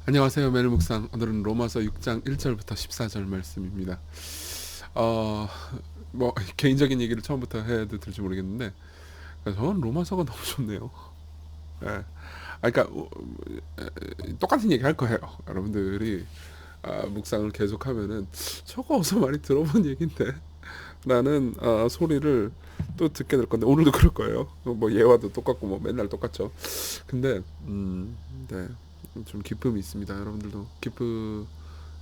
안녕하세요. 메일 묵상. 오늘은 로마서 6장 1절부터 14절 말씀입니다. 어, 뭐 개인적인 얘기를 처음부터 해도 될지 모르겠는데 저는 로마서가 너무 좋네요. 예. 그러니까 똑같은 얘기 할 거예요. 여러분들이 묵상을 계속하면은 저거 어디서 많이 들어본 얘긴데 라는 소리를 또 듣게 될 건데 오늘도 그럴 거예요. 뭐 예화도 똑같고 뭐 맨날 똑같죠. 근데 네. 좀 기쁨이 있습니다. 여러분들도 기쁨이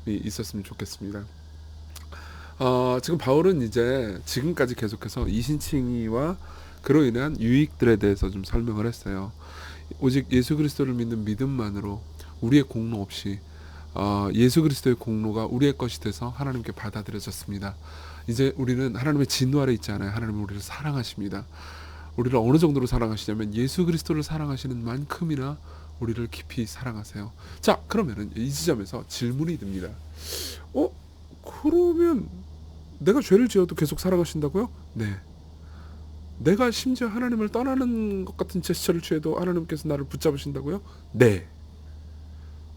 있었으면 좋겠습니다. 지금 바울은 이제 지금까지 계속해서 이신칭의와 그로 인한 유익들에 대해서 좀 설명을 했어요. 오직 예수 그리스도를 믿는 믿음만으로 우리의 공로 없이 예수 그리스도의 공로가 우리의 것이 돼서 하나님께 받아들여졌습니다. 이제 우리는 하나님의 진노 아래 있지 않아요. 하나님은 우리를 사랑하십니다. 우리를 어느 정도로 사랑하시냐면 예수 그리스도를 사랑하시는 만큼이나 우리를 깊이 사랑하세요. 자, 그러면은 이 지점에서 질문이 듭니다. 어? 그러면 내가 죄를 지어도 계속 사랑하신다고요? 네. 내가 심지어 하나님을 떠나는 것 같은 제스처를 취해도 하나님께서 나를 붙잡으신다고요? 네.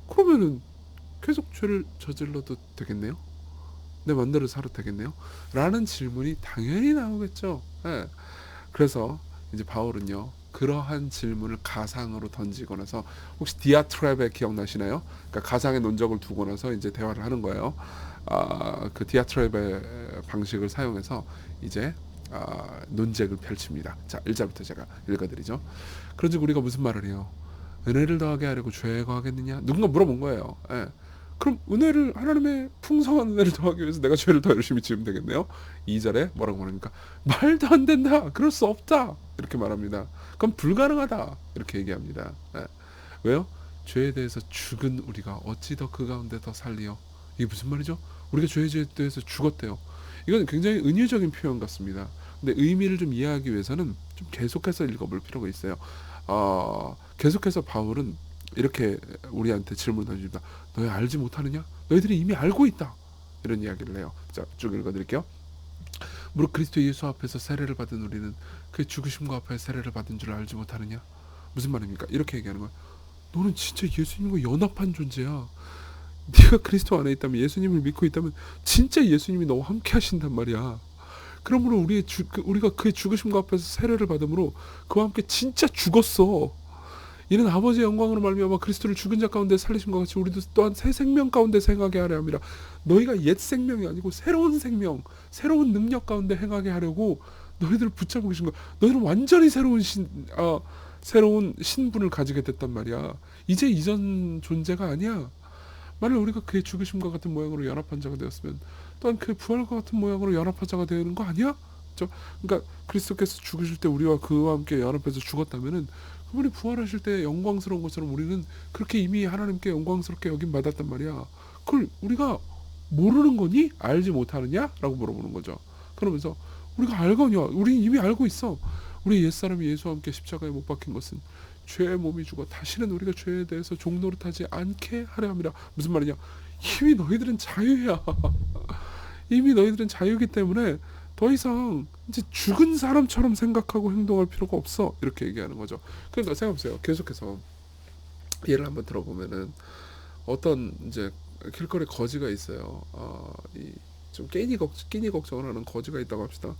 그러면은 계속 죄를 저질러도 되겠네요? 내 맘대로 살아도 되겠네요? 라는 질문이 당연히 나오겠죠. 네. 그래서 이제 바울은요, 그러한 질문을 가상으로 던지고 나서, 혹시 디아트랩에 기억나시나요? 그러니까 가상의 논적을 두고 나서 이제 대화를 하는 거예요. 그 디아트랩의 방식을 사용해서 이제 논쟁을 펼칩니다. 자, 1절부터 제가 읽어드리죠. 그런즉 우리가 무슨 말을 해요? 은혜를 더하게 하려고 죄에 거하겠느냐? 누군가 물어본 거예요. 예. 그럼 은혜를, 하나님의 풍성한 은혜를 더하기 위해서 내가 죄를 더 열심히 지으면 되겠네요. 2절에 뭐라고 말합니까? 말도 안 된다. 그럴 수 없다. 이렇게 말합니다. 그럼 불가능하다. 이렇게 얘기합니다. 예. 왜요? 죄에 대해서 죽은 우리가 어찌 더 그 가운데 더 살리요? 이게 무슨 말이죠? 우리가 죄에 대해서 죽었대요. 이건 굉장히 은유적인 표현 같습니다. 근데 의미를 좀 이해하기 위해서는 좀 계속해서 읽어볼 필요가 있어요. 계속해서 바울은 이렇게 우리한테 질문을 던집니다. 너희 알지 못하느냐? 너희들이 이미 알고 있다. 이런 이야기를 해요. 자, 쭉 읽어드릴게요. 무릇 그리스도 예수 앞에서 세례를 받은 우리는 그의 죽으심과 앞에 세례를 받은 줄 알지 못하느냐? 무슨 말입니까? 이렇게 얘기하는 거야. 너는 진짜 예수님과 연합한 존재야. 네가 그리스도 안에 있다면, 예수님을 믿고 있다면 진짜 예수님이 너와 함께 하신단 말이야. 그러므로 우리가 그의 죽으심과 앞에서 세례를 받음으로 그와 함께 진짜 죽었어. 이는 아버지의 영광으로 말미암아 그리스도를 죽은 자 가운데 살리신 것 같이 우리도 또한 새 생명 가운데 행하게 하려 함이라. 너희가 옛 생명이 아니고 새로운 생명, 새로운 능력 가운데 행하게 하려고 너희들을 붙잡고 계신 거야. 너희는 완전히 새로운 신분을 가지게 됐단 말이야. 이제 이전 존재가 아니야. 만일 우리가 그의 죽으심과 같은 모양으로 연합한 자가 되었으면 또한 그의 부활과 같은 모양으로 연합한 자가 되는 거 아니야? 그렇죠? 그러니까 그리스도께서 죽으실 때 우리와 그와 함께 연합해서 죽었다면은 그분이 부활하실 때 영광스러운 것처럼 우리는 그렇게 이미 하나님께 영광스럽게 여김 받았단 말이야. 그걸 우리가 모르는 거니? 알지 못하느냐? 라고 물어보는 거죠. 그러면서 우리가 알거냐? 우리 이미 알고 있어. 우리 옛사람이 예수와 함께 십자가에 못 박힌 것은 죄의 몸이 죽어 다시는 우리가 죄에 대해서 종노릇하지 않게 하려 함이라. 무슨 말이냐? 이미 너희들은 자유야. 이미 너희들은 자유이기 때문에 더 이상 이제 죽은 사람처럼 생각하고 행동할 필요가 없어. 이렇게 얘기하는 거죠. 그러니까 생각해보세요. 계속해서 예를 한번 들어보면은 어떤 이제 길거리 거지가 있어요. 좀 끼니 걱정을 하는 거지가 있다고 합시다.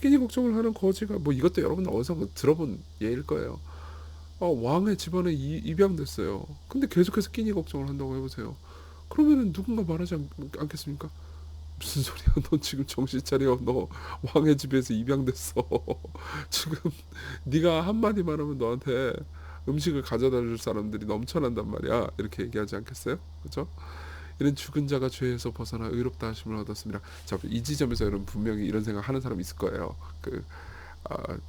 끼니 걱정을 하는 거지가, 뭐 이것도 여러분 어디서 들어본 예일 거예요. 왕의 집안에 입양됐어요. 근데 계속해서 끼니 걱정을 한다고 해보세요. 그러면은 누군가 말하지 않겠습니까? 무슨 소리야? 너 지금 정신 차려. 너 왕의 집에서 입양됐어. 지금 네가 한마디만 하면 너한테 음식을 가져다 줄 사람들이 넘쳐난단 말이야. 이렇게 얘기하지 않겠어요? 그렇죠? 이런 죽은 자가 죄에서 벗어나 의롭다 하심을 얻었습니다. 자, 이 지점에서 여러분 분명히 이런 생각 하는 사람 있을 거예요.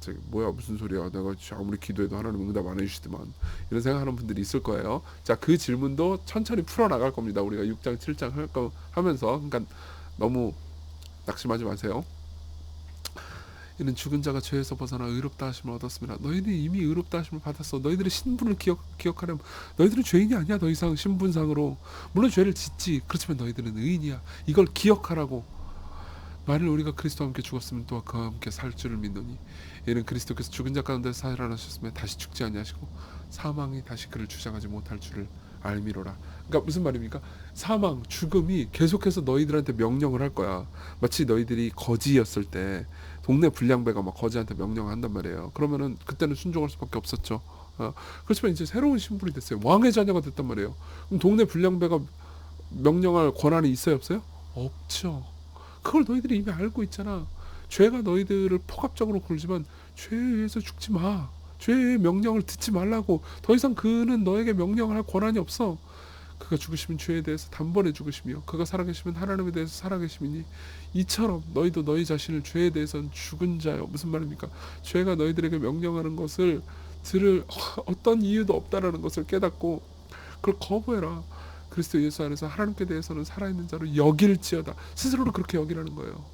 저기 뭐야, 무슨 소리야? 내가 아무리 기도해도 하나님 응답 안 해주시더만. 이런 생각하는 분들이 있을 거예요. 자, 그 질문도 천천히 풀어 나갈 겁니다. 우리가 6장 7장 하면서. 그러니까 너무 낙심하지 마세요. 이는 죽은 자가 죄에서 벗어나 의롭다 하심을 얻었습니다. 너희는 이미 의롭다 하심을 받았어. 너희들의 신분을 기억하려면, 너희들은 죄인이 아니야. 더 이상 신분상으로. 물론 죄를 짓지. 그렇지만 너희들은 의인이야. 이걸 기억하라고. 만일 우리가 그리스도와 함께 죽었으면 또한 그와 함께 살 줄을 믿노니 이는 그리스도께서 죽은 자 가운데 살아나셨으면 다시 죽지 아니하시고 사망이 다시 그를 주장하지 못할 줄을 알미로라. 그러니까 무슨 말입니까? 사망, 죽음이 계속해서 너희들한테 명령을 할 거야. 마치 너희들이 거지였을 때 동네 불량배가 막 거지한테 명령한단 말이에요. 그러면은 그때는 순종할 수밖에 없었죠. 그렇지만 이제 새로운 신분이 됐어요. 왕의 자녀가 됐단 말이에요. 그럼 동네 불량배가 명령할 권한이 있어요, 없어요? 없죠. 그걸 너희들이 이미 알고 있잖아. 죄가 너희들을 폭압적으로 굴지만 죄에 의해서 죽지 마. 죄의 명령을 듣지 말라고. 더 이상 그는 너에게 명령을 할 권한이 없어. 그가 죽으시면 죄에 대해서 단번에 죽으시며 그가 살아계시면 하나님에 대해서 살아계심이니 이처럼 너희도 너희 자신을 죄에 대해서는 죽은 자요. 무슨 말입니까? 죄가 너희들에게 명령하는 것을 들을 어떤 이유도 없다라는 것을 깨닫고 그걸 거부해라. 그리스도 예수 안에서 하나님께 대해서는 살아있는 자로 여길지어다. 스스로를 그렇게 여기라는 거예요.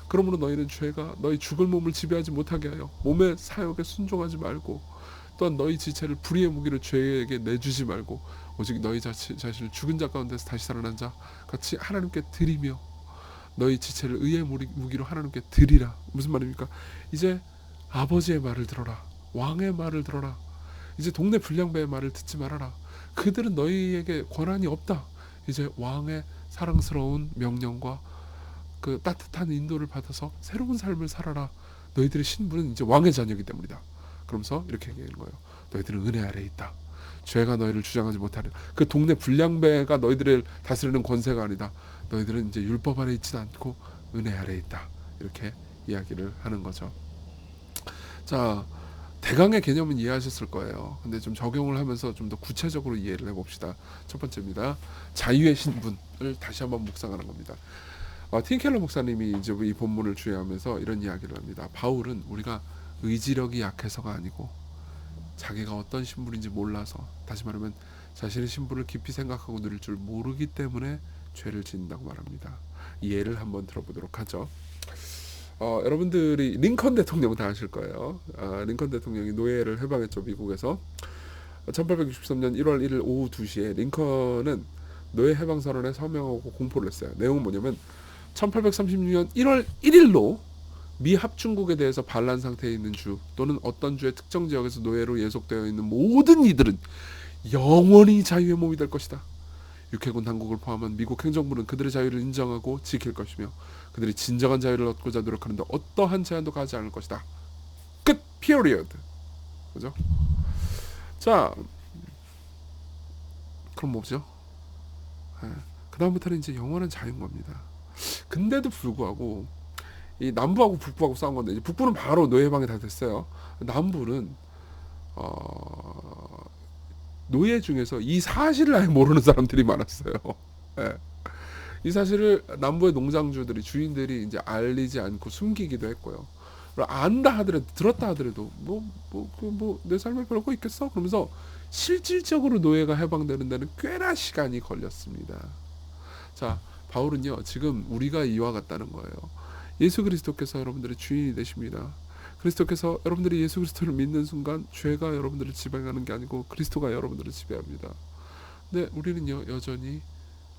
그러므로 너희는 죄가 너희 죽을 몸을 지배하지 못하게 하여 몸의 사욕에 순종하지 말고 또한 너희 지체를 불의의 무기로 죄에게 내주지 말고 오직 너희 자신을 죽은 자 가운데서 다시 살아난 자 같이 하나님께 드리며 너희 지체를 의의 무기로 하나님께 드리라. 무슨 말입니까? 이제 아버지의 말을 들어라. 왕의 말을 들어라. 이제 동네 불량배의 말을 듣지 말아라. 그들은 너희에게 권한이 없다. 이제 왕의 사랑스러운 명령과 그 따뜻한 인도를 받아서 새로운 삶을 살아라. 너희들의 신분은 이제 왕의 자녀이기 때문이다. 그러면서 이렇게 얘기하는 거예요. 너희들은 은혜 아래에 있다. 죄가 너희를 주장하지 못하려. 그 동네 불량배가 너희들을 다스리는 권세가 아니다. 너희들은 이제 율법 아래 있지 않고 은혜 아래에 있다. 이렇게 이야기를 하는 거죠. 자, 대강의 개념은 이해하셨을 거예요. 근데 좀 적용을 하면서 좀 더 구체적으로 이해를 해봅시다. 첫 번째입니다. 자유의 신분을 다시 한번 묵상하는 겁니다. 틴켈러 목사님이 이제 이 본문을 주의하면서 이런 이야기를 합니다. 바울은 우리가 의지력이 약해서가 아니고 자기가 어떤 신분인지 몰라서, 다시 말하면 자신의 신분을 깊이 생각하고 누릴 줄 모르기 때문에 죄를 짓는다고 말합니다. 이 예를 한번 들어보도록 하죠. 여러분들이 링컨 대통령은 다 아실 거예요. 링컨 대통령이 노예를 해방했죠, 미국에서. 1863년 1월 1일 오후 2시에 링컨은 노예 해방 선언에 서명하고 공포를 했어요. 내용은 뭐냐면 1836년 1월 1일로 미 합중국에 대해서 반란 상태에 있는 주 또는 어떤 주의 특정 지역에서 노예로 예속되어 있는 모든 이들은 영원히 자유의 몸이 될 것이다. 육해군 당국을 포함한 미국 행정부는 그들의 자유를 인정하고 지킬 것이며 그들이 진정한 자유를 얻고자 노력하는데 어떠한 제한도 가하지 않을 것이다. 끝. period. 그죠? 자, 그럼 뭐죠? 그 다음부터는 이제 영원한 자유인 겁니다. 근데도 불구하고 이 남부하고 북부하고 싸운 건데, 이제 북부는 바로 노예 해방이 다 됐어요. 남부는 노예 중에서 이 사실을 아예 모르는 사람들이 많았어요. 예. 이 사실을 남부의 농장주들이, 주인들이 이제 알리지 않고 숨기기도 했고요. 안다 하더라도, 들었다 하더라도 내 삶에 별거 있겠어? 그러면서 실질적으로 노예가 해방되는 데는 꽤나 시간이 걸렸습니다. 자, 바울은요, 지금 우리가 이와 같다는 거예요. 예수 그리스도께서 여러분들의 주인이 되십니다. 그리스도께서 여러분들이 예수 그리스도를 믿는 순간 죄가 여러분들을 지배하는 게 아니고 그리스도가 여러분들을 지배합니다. 근데 우리는요, 여전히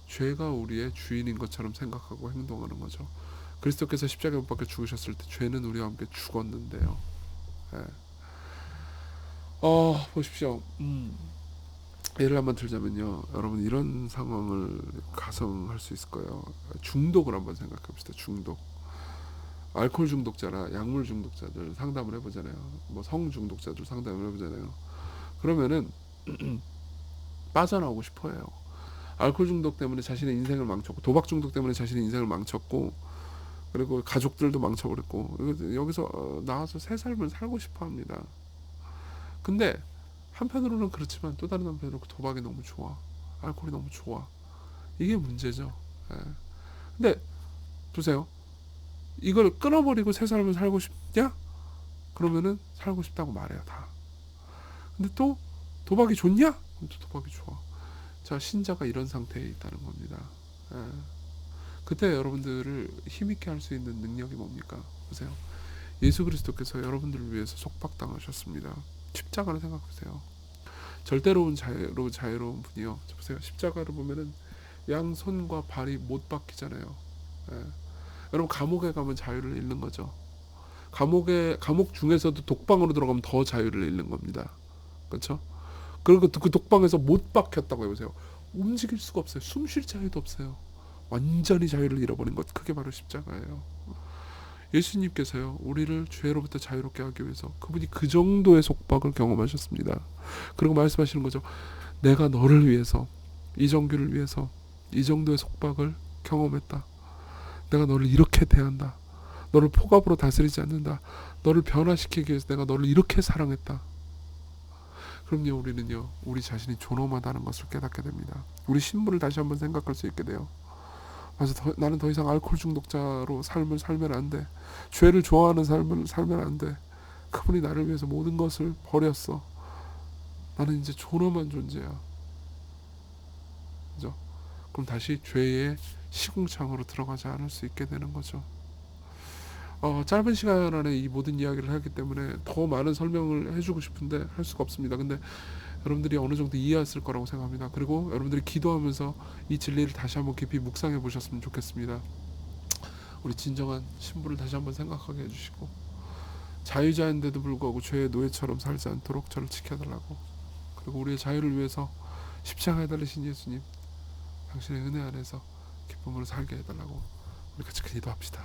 죄가 우리의 주인인 것처럼 생각하고 행동하는 거죠. 그리스도께서 십자가에 못 박혀 죽으셨을 때 죄는 우리와 함께 죽었는데요. 예. 보십시오. 예를 한번 들자면요, 여러분 이런 상황을 가정할 수 있을 거예요. 중독을 한번 생각해봅시다. 중독. 알코올 중독자나 약물 중독자들 상담을 해보잖아요. 뭐 성 중독자들 상담을 해보잖아요. 그러면은 빠져나오고 싶어해요. 알코올 중독 때문에 자신의 인생을 망쳤고, 도박 중독 때문에 자신의 인생을 망쳤고, 그리고 가족들도 망쳐버렸고, 여기서 나와서 새 삶을 살고 싶어합니다. 근데 한편으로는 그렇지만 또 다른 한편으로 도박이 너무 좋아, 알코올이 너무 좋아. 이게 문제죠. 예. 근데 보세요. 이걸 끊어버리고 새 삶을 살고 싶냐? 그러면은 살고 싶다고 말해요, 다. 근데 또 도박이 좋냐? 그럼 또 도박이 좋아. 자, 신자가 이런 상태에 있다는 겁니다. 예. 그때 여러분들을 힘있게 할 수 있는 능력이 뭡니까? 보세요. 예수 그리스도께서 여러분들을 위해서 속박당하셨습니다. 십자가를 생각하세요. 절대로운 자유로운 분이요. 보세요. 십자가를 보면은 양손과 발이 못 박히잖아요. 예. 여러분 감옥에 가면 자유를 잃는 거죠. 감옥 중에서도 독방으로 들어가면 더 자유를 잃는 겁니다. 그렇죠? 그리고 그 독방에서 못 박혔다고 해보세요. 움직일 수가 없어요. 숨 쉴 자유도 없어요. 완전히 자유를 잃어버린 것, 그게 바로 십자가예요. 예수님께서요, 우리를 죄로부터 자유롭게 하기 위해서 그분이 그 정도의 속박을 경험하셨습니다. 그리고 말씀하시는 거죠. 내가 너를 위해서, 이정규를 위해서 이 정도의 속박을 경험했다. 내가 너를 이렇게 대한다. 너를 폭압으로 다스리지 않는다. 너를 변화시키기 위해서 내가 너를 이렇게 사랑했다. 그럼요, 우리는요, 우리 자신이 존엄하다는 것을 깨닫게 됩니다. 우리 신분을 다시 한번 생각할 수 있게 돼요. 맞아, 나는 더 이상 알코올 중독자로 삶을 살면 안 돼. 죄를 좋아하는 삶을 살면 안 돼. 그분이 나를 위해서 모든 것을 버렸어. 나는 이제 존엄한 존재야. 그죠? 그럼 다시 죄의 시궁창으로 들어가지 않을 수 있게 되는 거죠. 짧은 시간 안에 이 모든 이야기를 하기 때문에 더 많은 설명을 해주고 싶은데 할 수가 없습니다. 근데 여러분들이 어느 정도 이해했을 거라고 생각합니다. 그리고 여러분들이 기도하면서 이 진리를 다시 한번 깊이 묵상해 보셨으면 좋겠습니다. 우리 진정한 신부를 다시 한번 생각하게 해주시고, 자유자인데도 불구하고 죄의 노예처럼 살지 않도록 저를 지켜달라고, 그리고 우리의 자유를 위해서 십자가에 달리신 예수님, 당신의 은혜 안에서 기쁨으로 살게 해달라고 우리 같이 기도합시다.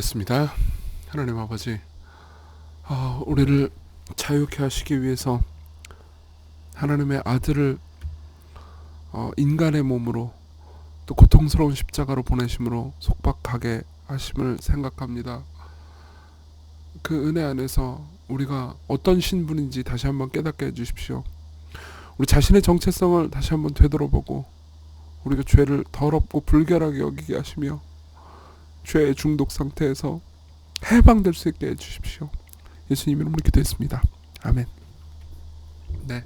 기도하겠습니다. 하나님 아버지, 우리를 자유케 하시기 위해서 하나님의 아들을 인간의 몸으로 또 고통스러운 십자가로 보내심으로 속박하게 하심을 생각합니다. 그 은혜 안에서 우리가 어떤 신분인지 다시 한번 깨닫게 해주십시오. 우리 자신의 정체성을 다시 한번 되돌아보고 우리가 죄를 더럽고 불결하게 여기게 하시며 죄의 중독 상태에서 해방될 수 있게 해주십시오. 예수님 이름으로 기도했습니다. 아멘. 네,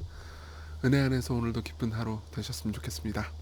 은혜 안에서 오늘도 기쁜 하루 되셨으면 좋겠습니다.